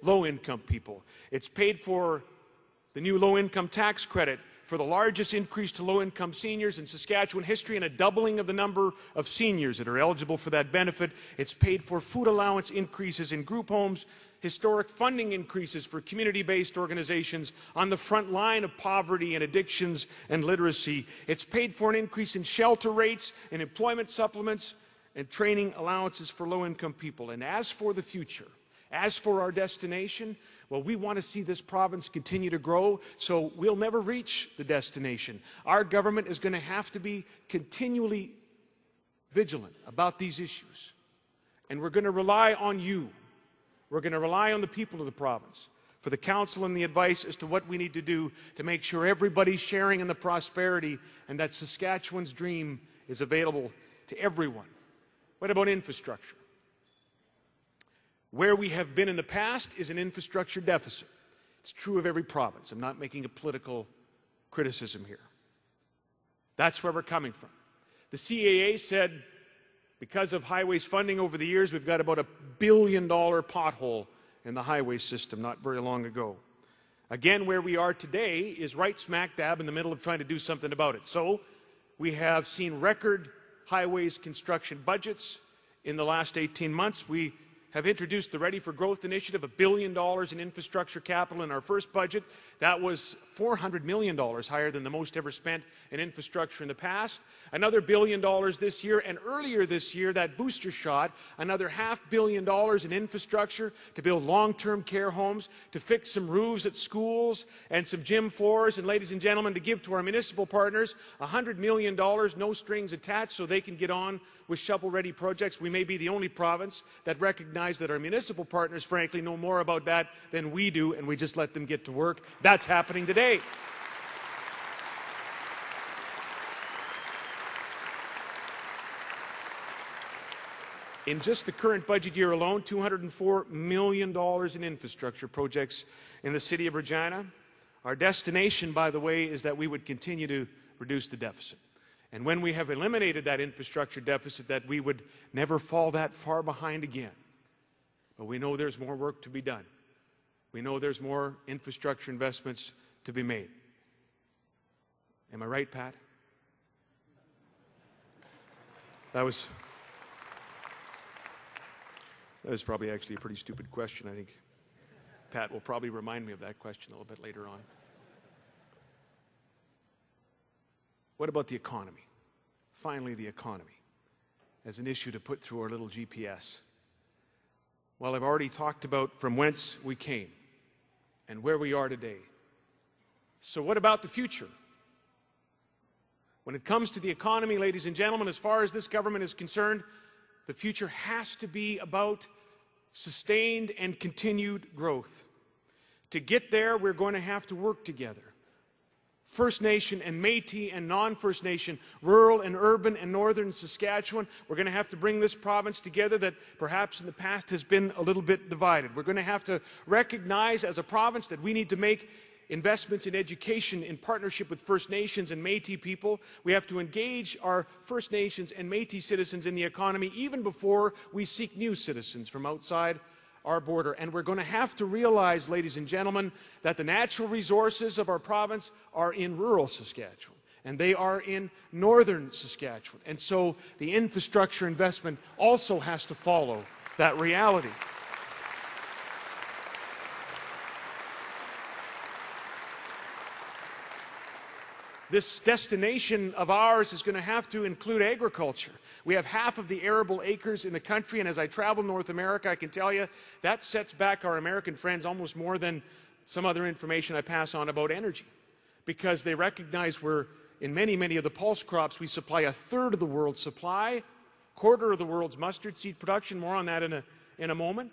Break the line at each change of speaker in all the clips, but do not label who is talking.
low-income people. It's paid for the new low-income tax credit for the largest increase to low-income seniors in Saskatchewan history and a doubling of the number of seniors that are eligible for that benefit. It's paid for food allowance increases in group homes, historic funding increases for community-based organizations on the front line of poverty and addictions and literacy. It's paid for an increase in shelter rates and employment supplements and training allowances for low-income people. And as for the future, as for our destination, well, we want to see this province continue to grow, so we'll never reach the destination. Our government is going to have to be continually vigilant about these issues. And we're going to rely on you. We're going to rely on the people of the province for the counsel and the advice as to what we need to do to make sure everybody's sharing in the prosperity and that Saskatchewan's dream is available to everyone. What about infrastructure? Where we have been in the past is an infrastructure deficit. It's true of every province. I'm not making a political criticism here. That's where we're coming from. The CAA said because of highways funding over the years, we've got about $1 billion pothole in the highway system not very long ago. Again, where we are today is right smack dab in the middle of trying to do something about it. So we have seen record highways construction budgets in the last 18 months. We have introduced the Ready for Growth initiative, $1 billion in infrastructure capital in our first budget. That was $400 million higher than the most ever spent in infrastructure in the past. Another $1 billion this year, and earlier this year, that booster shot, another $500 million in infrastructure to build long-term care homes, to fix some roofs at schools and some gym floors, and ladies and gentlemen, to give to our municipal partners $100 million, no strings attached, so they can get on with shovel-ready projects. We may be the only province that recognize that our municipal partners, frankly, know more about that than we do, and we just let them get to work. That's happening today. In just the current budget year alone, $204 million in infrastructure projects in the city of Regina. Our destination, by the way, is that we would continue to reduce the deficit. And when we have eliminated that infrastructure deficit, that we would never fall that far behind again. But we know there's more work to be done. We know there's more infrastructure investments to be made. Am I right, Pat? That was probably actually a pretty stupid question. I think Pat will probably remind me of that question a little bit later on. What about the economy? Finally, the economy as an issue to put through our little GPS. Well, I've already talked about from whence we came and where we are today. So what about the future? When it comes to the economy, ladies and gentlemen, as far as this government is concerned, the future has to be about sustained and continued growth. To get there, we're going to have to work together. First Nation and Métis and non-First Nation, rural and urban and northern Saskatchewan, we're going to have to bring this province together that perhaps in the past has been a little bit divided. We're going to have to recognize as a province that we need to make investments in education in partnership with First Nations and Métis people. We have to engage our First Nations and Métis citizens in the economy even before we seek new citizens from outside our border. And we're going to have to realize, ladies and gentlemen, that the natural resources of our province are in rural Saskatchewan, and they are in northern Saskatchewan. And so the infrastructure investment also has to follow that reality. This destination of ours is going to have to include agriculture. We have half of the arable acres in the country, and as I travel North America, I can tell you that sets back our American friends almost more than some other information I pass on about energy, because they recognize we're, in many of the pulse crops, we supply a third of the world's supply, quarter of the world's mustard seed production, more on that in a moment.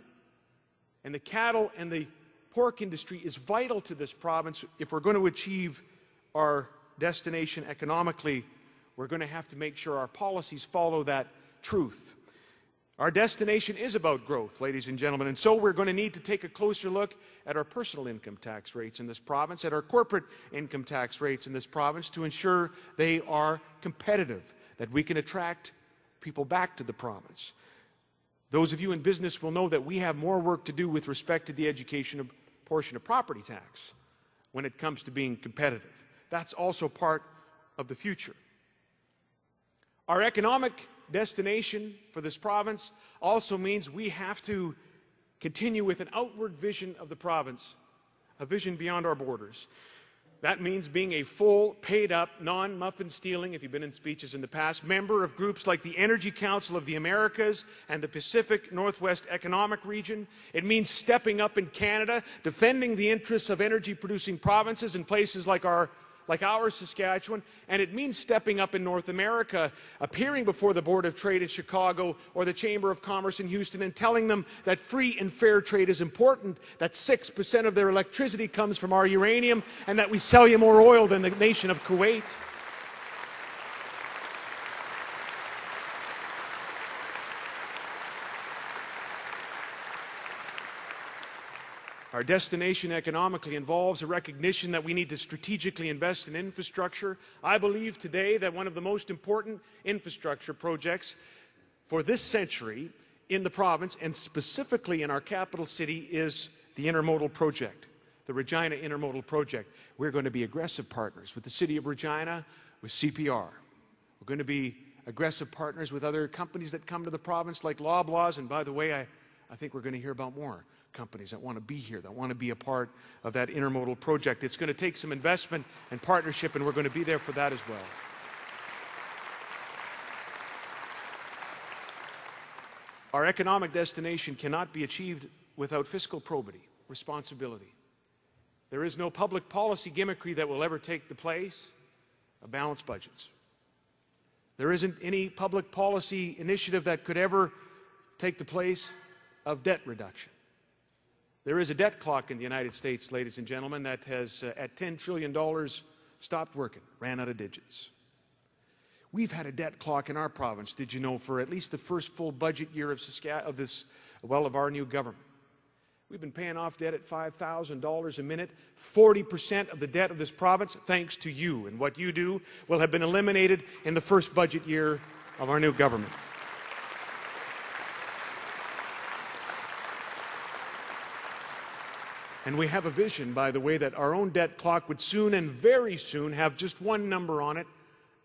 And the cattle and the pork industry is vital to this province. If we're going to achieve our destination economically, we're going to have to make sure our policies follow that truth. Our destination is about growth, ladies and gentlemen, and so we're going to need to take a closer look at our personal income tax rates in this province, at our corporate income tax rates in this province, to ensure they are competitive, that we can attract people back to the province. Those of you in business will know that we have more work to do with respect to the education portion of property tax when it comes to being competitive. That's also part of the future. Our economic destination for this province also means we have to continue with an outward vision of the province, a vision beyond our borders. That means being a full, paid-up, non-muffin-stealing, if you've been in speeches in the past, member of groups like the Energy Council of the Americas and the Pacific Northwest Economic Region. It means stepping up in Canada, defending the interests of energy-producing provinces in places like our Saskatchewan, and it means stepping up in North America, appearing before the Board of Trade in Chicago or the Chamber of Commerce in Houston and telling them that free and fair trade is important, that 6% of their electricity comes from our uranium, and that we sell you more oil than the nation of Kuwait. Our destination economically involves a recognition that we need to strategically invest in infrastructure. I believe today that one of the most important infrastructure projects for this century in the province, and specifically in our capital city, is the intermodal project, the Regina Intermodal Project. We're going to be aggressive partners with the City of Regina, with CPR. We're going to be aggressive partners with other companies that come to the province like Loblaws, and by the way, I think we're going to hear about more companies that want to be here, that want to be a part of that intermodal project. It's going to take some investment and partnership, and we're going to be there for that as well. Our economic destination cannot be achieved without fiscal probity, responsibility. There is no public policy gimmickry that will ever take the place of balanced budgets. There isn't any public policy initiative that could ever take the place of debt reduction. There is a debt clock in the United States, ladies and gentlemen, that has, at $10 trillion, stopped working, ran out of digits. We've had a debt clock in our province, did you know, for at least the first full budget year of our new government. We've been paying off debt at $5,000 a minute. 40% of the debt of this province, thanks to you and what you do, will have been eliminated in the first budget year of our new government. And we have a vision, by the way, that our own debt clock would soon and very soon have just one number on it,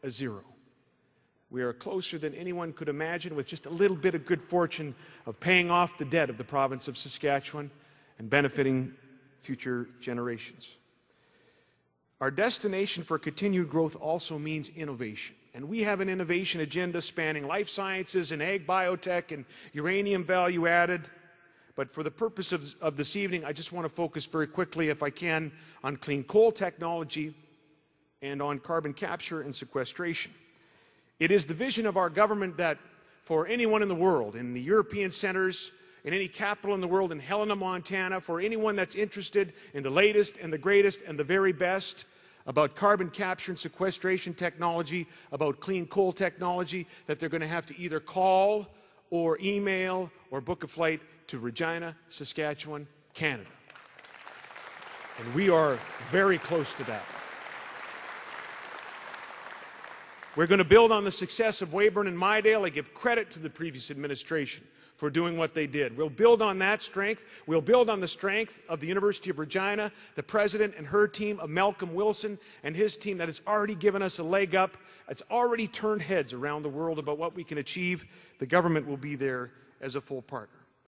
a zero. We are closer than anyone could imagine, with just a little bit of good fortune, of paying off the debt of the province of Saskatchewan and benefiting future generations. Our destination for continued growth also means innovation. And we have an innovation agenda spanning life sciences and ag biotech and uranium value added. But for the purpose of this evening, I just want to focus very quickly, if I can, on clean coal technology and on carbon capture and sequestration. It is the vision of our government that for anyone in the world, in the European centers, in any capital in the world, in Helena, Montana, for anyone that's interested in the latest and the greatest and the very best about carbon capture and sequestration technology, about clean coal technology, that they're going to have to either call or email or book a flight to Regina, Saskatchewan, Canada. And we are very close to that. We're going to build on the success of Weyburn and Mydale. I give credit to the previous administration for doing what they did. We'll build on that strength. We'll build on the strength of the University of Regina, the president and her team, of Malcolm Wilson and his team, that has already given us a leg up. It's already turned heads around the world about what we can achieve. The government will be there as a full partner.